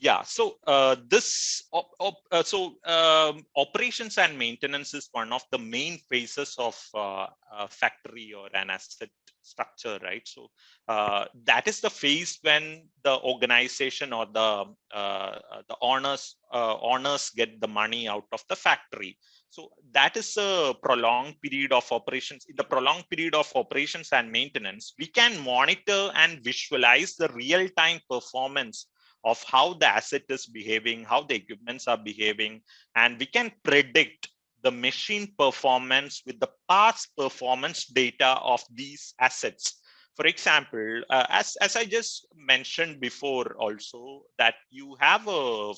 Yeah, so operations and maintenance is one of the main phases of a factory or an asset structure, right? So that is the phase when the organization or the owners get the money out of the factory. So that is a prolonged period of operations. In the prolonged period of operations and maintenance, we can monitor and visualize the real-time performance of how the asset is behaving, how the equipments are behaving, and we can predict the machine performance with the past performance data of these assets. For example, as I just mentioned before, also that you have a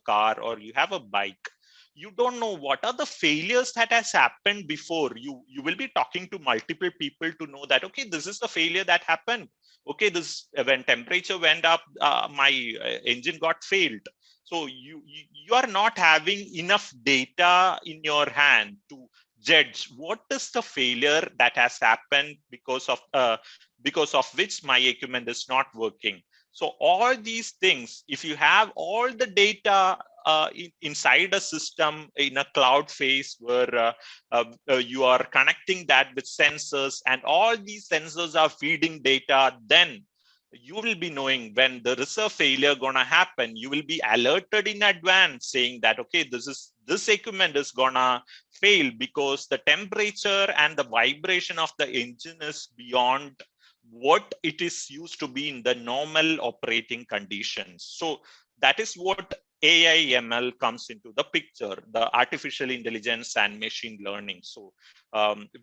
car or you have a bike. You don't know what are the failures that has happened before. You will be talking to multiple people to know that, okay, this is the failure that happened. Okay, this when temperature went up, my engine got failed. So you are not having enough data in your hand to judge what is the failure that has happened because of which my equipment is not working. So all these things, if you have all the data inside a system in a cloud phase where you are connecting that with sensors, and all these sensors are feeding data, then you will be knowing when there is a failure gonna happen. You will be alerted in advance saying that, okay, this equipment is gonna fail because the temperature and the vibration of the engine is beyond what it is used to be in the normal operating conditions. So that is what AI ML comes into the picture, the artificial intelligence and machine learning. So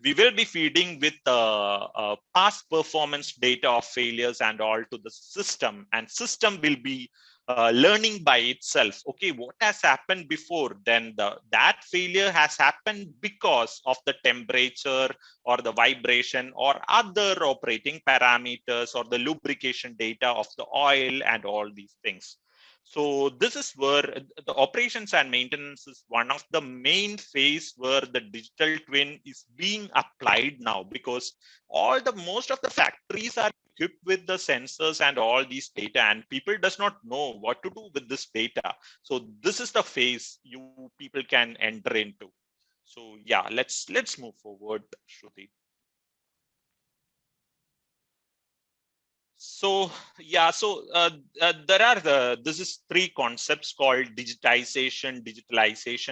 we will be feeding with past performance data of failures and all to the system, and system will be learning by itself. Okay, what has happened before? Then that failure has happened because of the temperature or the vibration or other operating parameters or the lubrication data of the oil and all these things. So this is where the operations and maintenance is one of the main phase where the digital twin is being applied now, because most of the factories are equipped with the sensors and all these data, and people does not know what to do with this data. So this is the phase you people can enter into. So yeah, let's move forward, Shruti. So yeah, so there are this is three concepts called digitalization,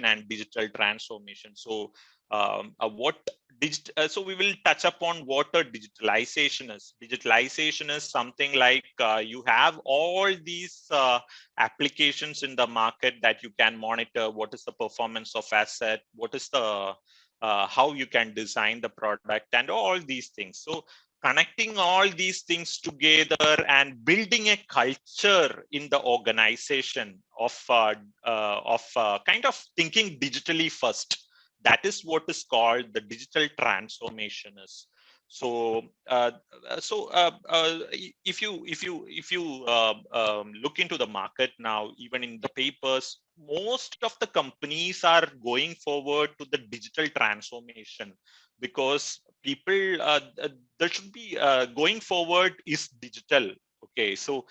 and digital transformation. So so we will touch upon what a digitalization is. Digitalization is something like you have all these applications in the market that you can monitor. What is the performance of asset? What is the how you can design the product and all these things. So connecting all these things together and building a culture in the organization of kind of thinking digitally first. That is what is called the digital transformation is. So if you look into the market now, even in the papers, most of the companies are going forward to the digital transformation, because people there should be going forward is digital. Okay, so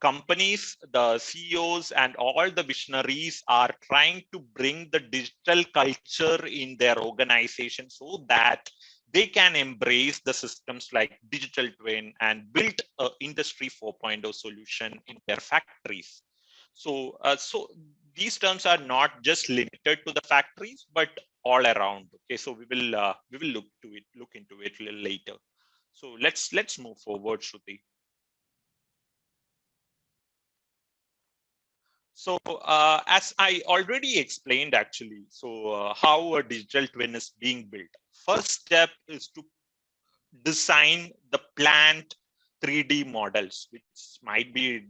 companies, the CEOs and all the visionaries are trying to bring the digital culture in their organization so that they can embrace the systems like digital twin and build a industry 4.0 solution in their factories. So these terms are not just limited to the factories, but all around. Okay, so we will look into it a little later. So let's move forward, Shruti. So as I already explained, actually, so how a digital twin is being built. First step is to design the plant 3D models, which might be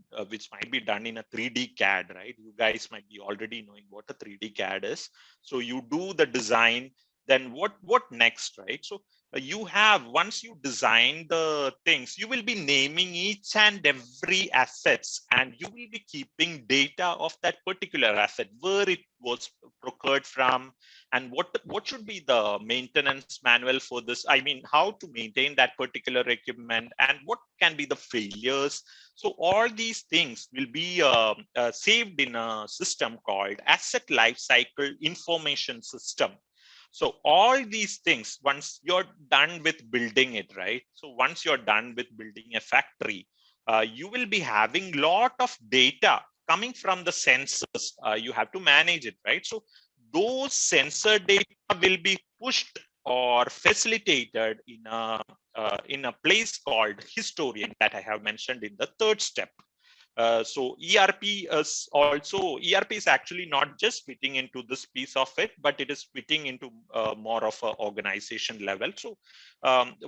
done in a 3D CAD, right? You guys might be already knowing what a 3D CAD is. So you do the design, then what next, right? So you have, once you design the things, you will be naming each and every assets, and you will be keeping data of that particular asset, where it was procured from, and what should be the maintenance manual for this. I mean, how to maintain that particular equipment, and what can be the failures. So all these things will be saved in a system called asset lifecycle information system. So all these things, once you're done with building it, right? So once you're done with building a factory, you will be having lot of data coming from the sensors. You have to manage it, right? So those sensor data will be pushed or facilitated in a place called historian that I have mentioned in the third step. So ERP is actually not just fitting into this piece of it, but it is fitting into more of an organization level. So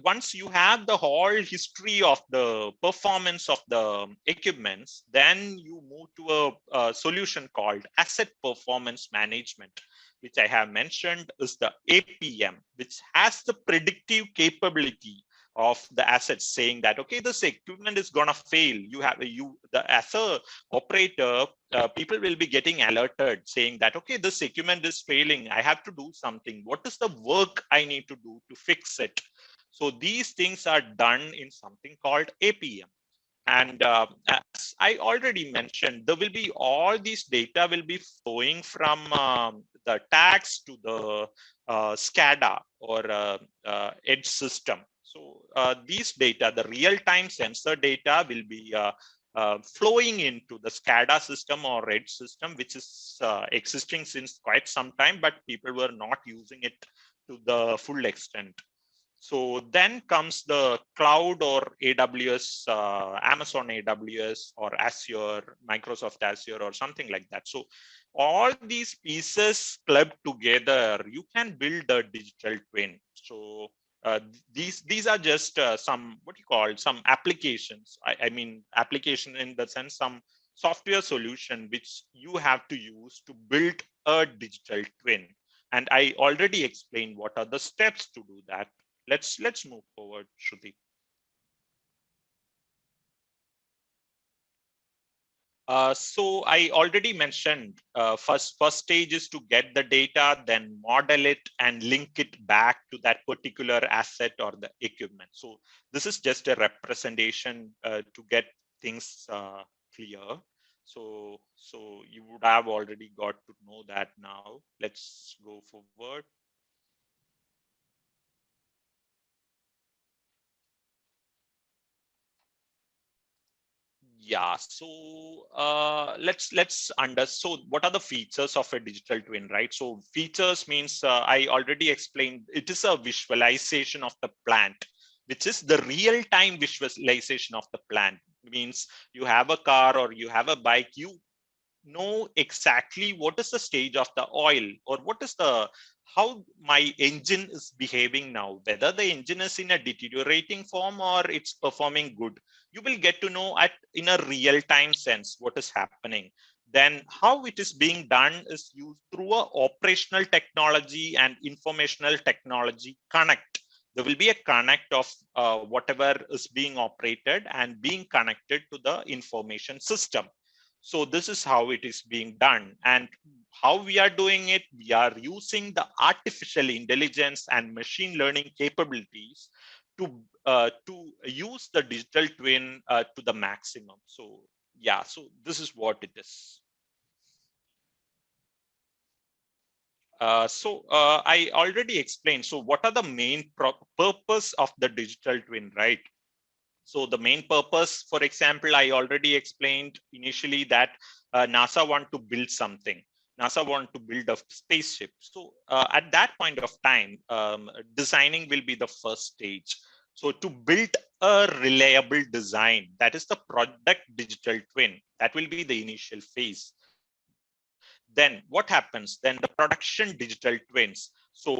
once you have the whole history of the performance of the equipments, then you move to a solution called asset performance management, which I have mentioned is the APM, which has the predictive capability of the assets, saying that, okay, this equipment is going to fail. As a operator, people will be getting alerted saying that, okay, this equipment is failing, I have to do something. What is the work I need to do to fix it? So these things are done in something called APM. And as I already mentioned, there will be all these data will be flowing from the tags to the SCADA or edge system. So these data, the real-time sensor data, will be flowing into the SCADA system or edge system, which is existing since quite some time, but people were not using it to the full extent. So then comes the cloud or AWS, Amazon AWS or Azure, Microsoft Azure or something like that. So all these pieces clubbed together, you can build a digital twin. So these are just some, what you call, some applications. I mean, application in the sense, some software solution which you have to use to build a digital twin. And I already explained what are the steps to do that. Let's move forward, Shruti. So I already mentioned first stage is to get the data, then model it and link it back to that particular asset or the equipment. So this is just a representation to get things clear. So you would have already got to know that now. Let's go forward. Yeah, so so what are the features of a digital twin, right? So features means I already explained, it is a visualization of the plant, which is the real-time visualization of the plant. Means you have a car or you have a bike, you know exactly what is the stage of the oil, or what is the, how my engine is behaving now, whether the engine is in a deteriorating form or it's performing good. You will get to know at in a real time sense what is happening. Then how it is being done is used through a operational technology and informational technology connect. There will be a connect of whatever is being operated and being connected to the information system. So this is how it is being done. And how we are doing it, we are using the artificial intelligence and machine learning capabilities to use the digital twin to the maximum. So yeah, so this is what it is. I already explained. So what are the main purpose of the digital twin, right? So the main purpose, for example, I already explained initially that NASA want to build something. NASA want to build a spaceship. So at that point of time, designing will be the first stage. So to build a reliable design, that is the product digital twin. That will be the initial phase. Then what happens? Then the production digital twins. So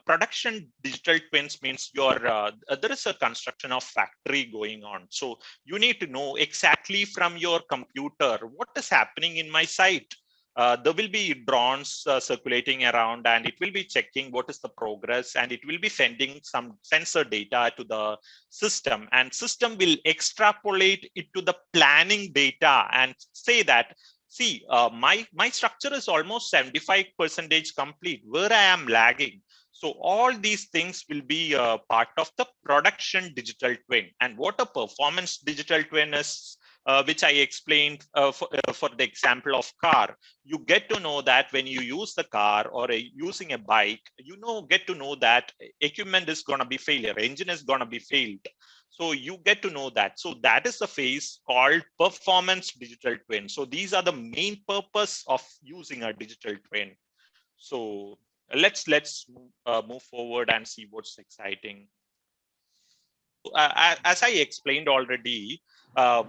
production digital twins means there is a construction of factory going on. So you need to know exactly from your computer what is happening in my site. there will be drones circulating around, and it will be checking what is the progress, and it will be sending some sensor data to the system, and system will extrapolate it to the planning data and say that, see, my structure is almost 75% complete, where I am lagging. So all these things will be part of the production digital twin. And what a performance digital twin is, which I explained for the example of car. You get to know that when you use the car or using a bike, get to know that equipment is going to be failure, engine is going to be failed. So you get to know that. So that is the phase called performance digital twin. So these are the main purpose of using a digital twin. So let's move forward and see what's exciting. As I explained already,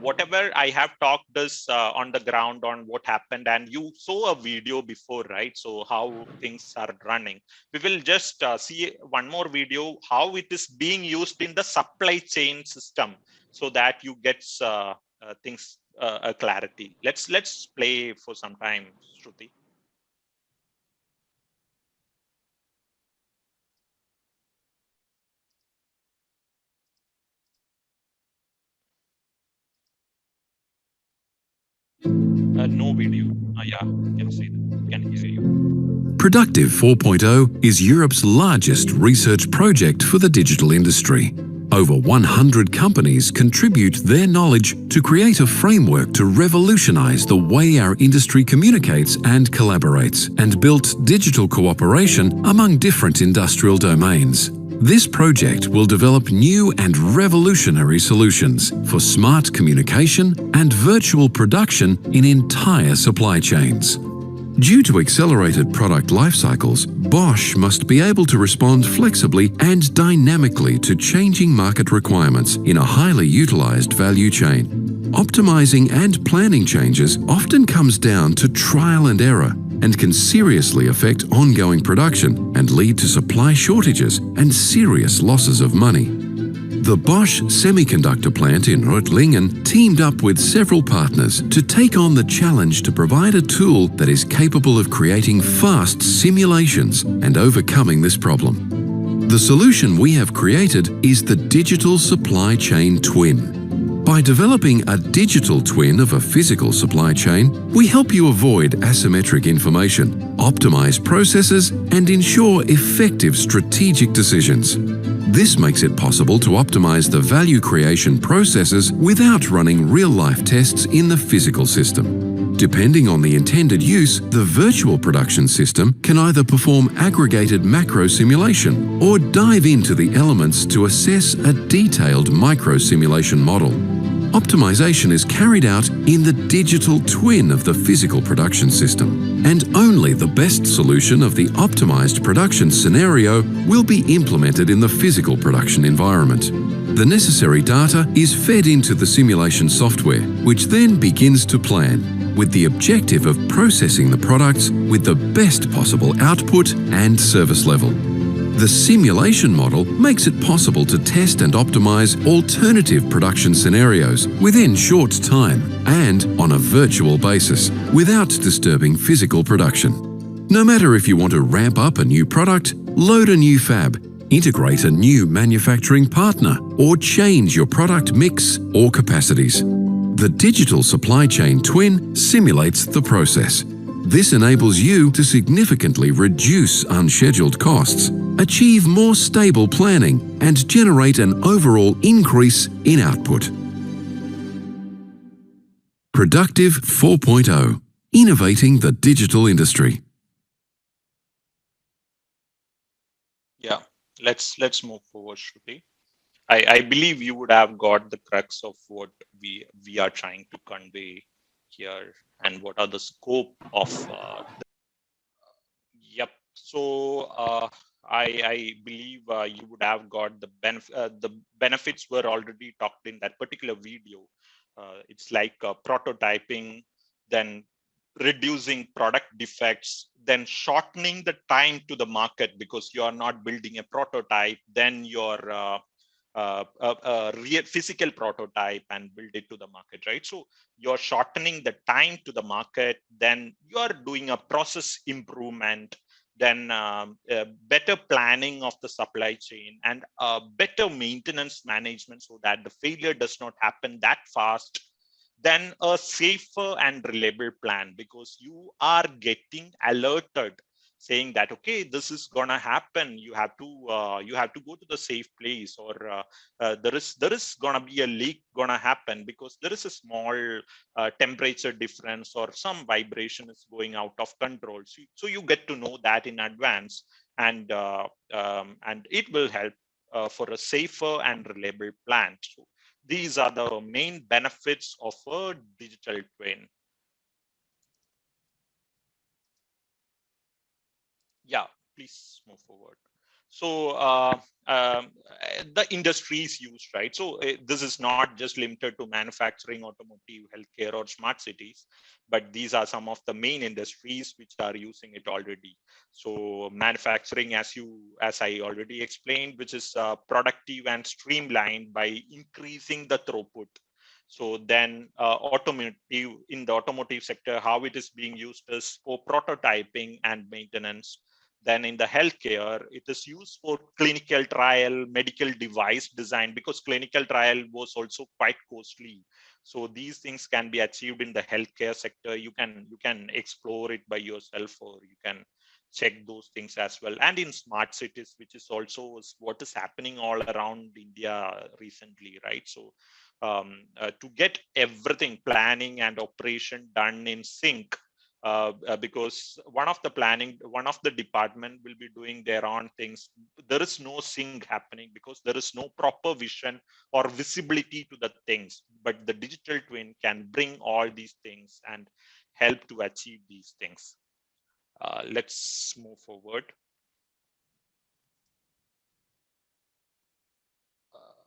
whatever I have talked is on the ground on what happened, and you saw a video before, right? So how things are running. We will just see one more video, how it is being used in the supply chain system, so that you get things a clarity. Let's play for some time, Shruti. No video. Yeah, can see that. Can hear you. Productive 4.0 is Europe's largest research project for the digital industry. Over 100 companies contribute their knowledge to create a framework to revolutionize the way our industry communicates and collaborates, and built digital cooperation among different industrial domains. This project will develop new and revolutionary solutions for smart communication and virtual production in entire supply chains. Due to accelerated product life cycles, Bosch must be able to respond flexibly and dynamically to changing market requirements in a highly utilized value chain. Optimizing and planning changes often comes down to trial and error and can seriously affect ongoing production and lead to supply shortages and serious losses of money. The Bosch semiconductor plant in Reutlingen teamed up with several partners to take on the challenge to provide a tool that is capable of creating fast simulations and overcoming this problem. The solution we have created is the digital supply chain twin. By developing a digital twin of a physical supply chain, we help you avoid asymmetric information, optimize processes, and ensure effective strategic decisions. This makes it possible to optimize the value creation processes without running real-life tests in the physical system. Depending on the intended use, the virtual production system can either perform aggregated macro simulation or dive into the elements to assess a detailed micro simulation model. Optimization is carried out in the digital twin of the physical production system, and only the best solution of the optimized production scenario will be implemented in the physical production environment. The necessary data is fed into the simulation software, which then begins to plan, with the objective of processing the products with the best possible output and service level. The simulation model makes it possible to test and optimize alternative production scenarios within short time and on a virtual basis without disturbing physical production. No matter if you want to ramp up a new product, load a new fab, integrate a new manufacturing partner, or change your product mix or capacities. The digital supply chain twin simulates the process. This enables you to significantly reduce unscheduled costs, achieve more stable planning, and generate an overall increase in output. Productive 4.0, innovating the digital industry. Yeah, let's move forward, Shruti. I believe you would have got the crux of what we are trying to convey here, and what are the scope of yep. So I believe you would have got the benefits were already talked in that particular video. It's like prototyping, then reducing product defects, then shortening the time to the market because you are not building a prototype, then you're a real physical prototype and build it to the market, right? So you're shortening the time to the market, then you're doing a process improvement, then better planning of the supply chain, and better maintenance management so that the failure does not happen that fast, then a safer and reliable plan, because you are getting alerted saying that, okay, this is gonna happen, you have to go to the safe place, or there is gonna be a leak gonna happen because there is a small temperature difference or some vibration is going out of control. So you get to know that in advance, and it will help for a safer and reliable plan. So these are the main benefits of a digital twin. Yeah, please move forward. So the industries used, right? So this is not just limited to manufacturing, automotive, healthcare, or smart cities, but these are some of the main industries which are using it already. So manufacturing, as I already explained, which is productive and streamlined by increasing the throughput. So then automotive, in the automotive sector, how it is being used is for prototyping and maintenance. Then in the healthcare, it is used for clinical trial, medical device design, because clinical trial was also quite costly. So these things can be achieved in the healthcare sector. You can explore it by yourself, or you can check those things as well. And in smart cities, which is also what is happening all around India recently, right? So to get everything, planning and operation, done in sync, because one of the department will be doing their own things. There is no sync happening because there is no proper vision or visibility to the things, but the digital twin can bring all these things and help to achieve these things. Let's move forward.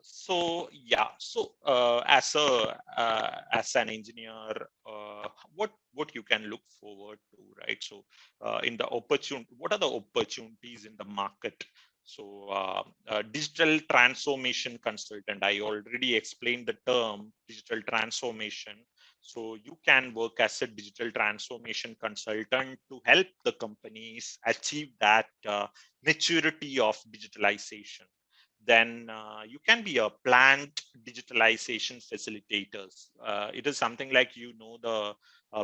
So yeah, so as an engineer, what you can look forward to, right? So in the opportunity, what are the opportunities in the market? So digital transformation consultant, I already explained the term digital transformation. So you can work as a digital transformation consultant to help the companies achieve that maturity of digitalization. Then you can be a plant digitalization facilitators. It is something like, the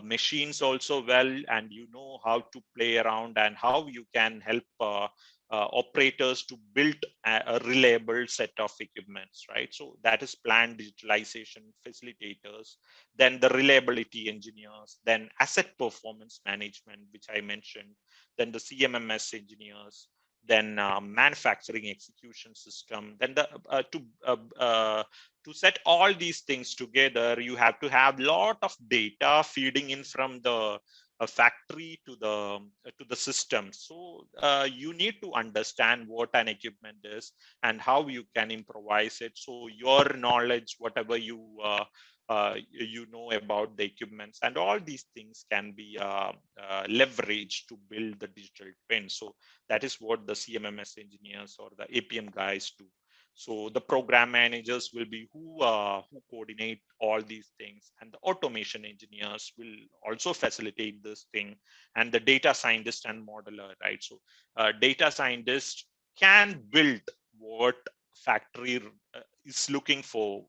machines also well, and you know how to play around and how you can help operators to build a reliable set of equipments, right? So that is plant digitalization facilitators. Then the reliability engineers, then asset performance management, which I mentioned, then the CMMS engineers, then manufacturing execution system. Then to set all these things together, you have to have lot of data feeding in from the factory to the system. So you need to understand what an equipment is and how you can improvise it. So your knowledge, whatever you know about the equipments and all these things, can be leveraged to build the digital twin. So that is what the CMMS engineers or the APM guys do. So the program managers will be who coordinate all these things, and the automation engineers will also facilitate this thing, and the data scientist and modeler, right? So data scientist can build what factory is looking for.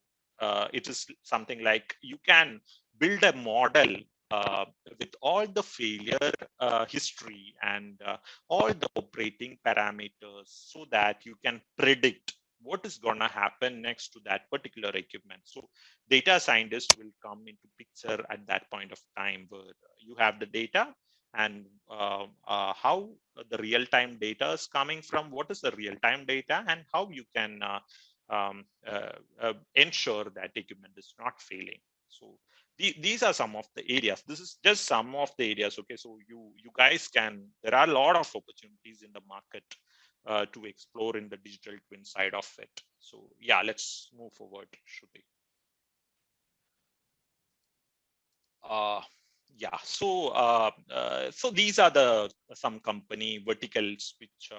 It is something like you can build a model uh, with all the failure history and all the operating parameters, so that you can predict what is going to happen next to that particular equipment. So data scientists will come into picture at that point of time, where you have the data, and how the real-time data is coming from, what is the real-time data, and how you can ensure that equipment is not failing. So these are some of the areas. This is just some of the areas. Okay, so you guys can, there are a lot of opportunities in the market to explore in the digital twin side of it. So yeah, let's move forward, Shruti. Uh, yeah, so so these are the some company verticals which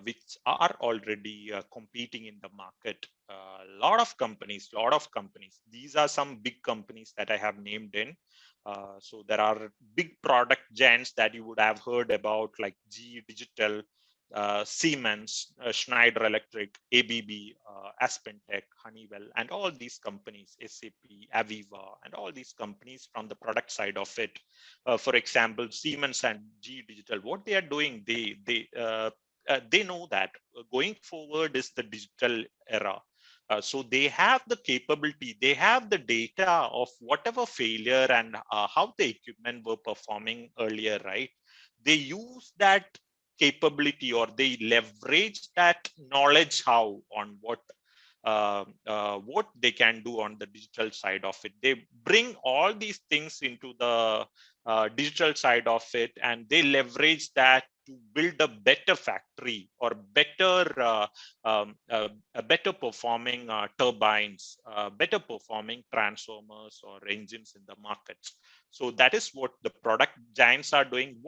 which are already competing in the market. A lot of companies. These are some big companies that I have named in. So there are big product giants that you would have heard about, like GE Digital, Siemens, Schneider Electric, ABB, AspenTech, Honeywell, and all these companies, SAP, Aviva, and all these companies from the product side of it. For example, Siemens and GE Digital, what they are doing, they know that going forward is the digital era. So they have the capability, they have the data of whatever failure and how the equipment were performing earlier, right? They use that capability, or they leverage that knowledge how on what they can do on the digital side of it. They bring all these things into the digital side of it, and they leverage that to build a better factory or better performing turbines, better performing transformers or engines in the markets. So that is what the product giants are doing.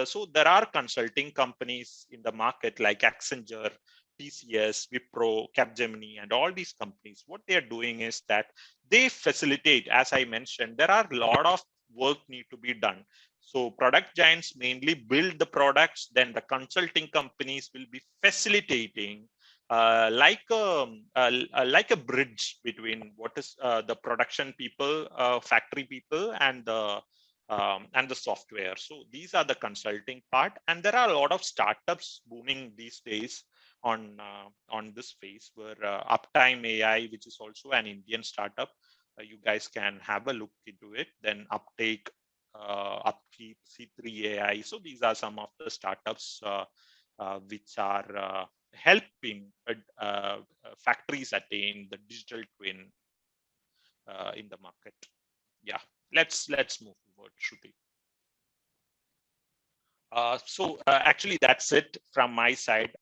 So there are consulting companies in the market like Accenture, TCS, Wipro, Capgemini, and all these companies. What they are doing is that they facilitate, as I mentioned, there are a lot of work need to be done. So product giants mainly build the products, then the consulting companies will be facilitating like a bridge between what is the production people, factory people, and the software. So these are the consulting part, and there are a lot of startups booming these days on this phase, where Uptime AI, which is also an Indian startup, you guys can have a look into it. Then Uptake, Upkeep, C3 AI. So these are some of the startups which are helping factories attain the digital twin in the market. Yeah, let's move forward, Shruti. So actually, that's it from my side.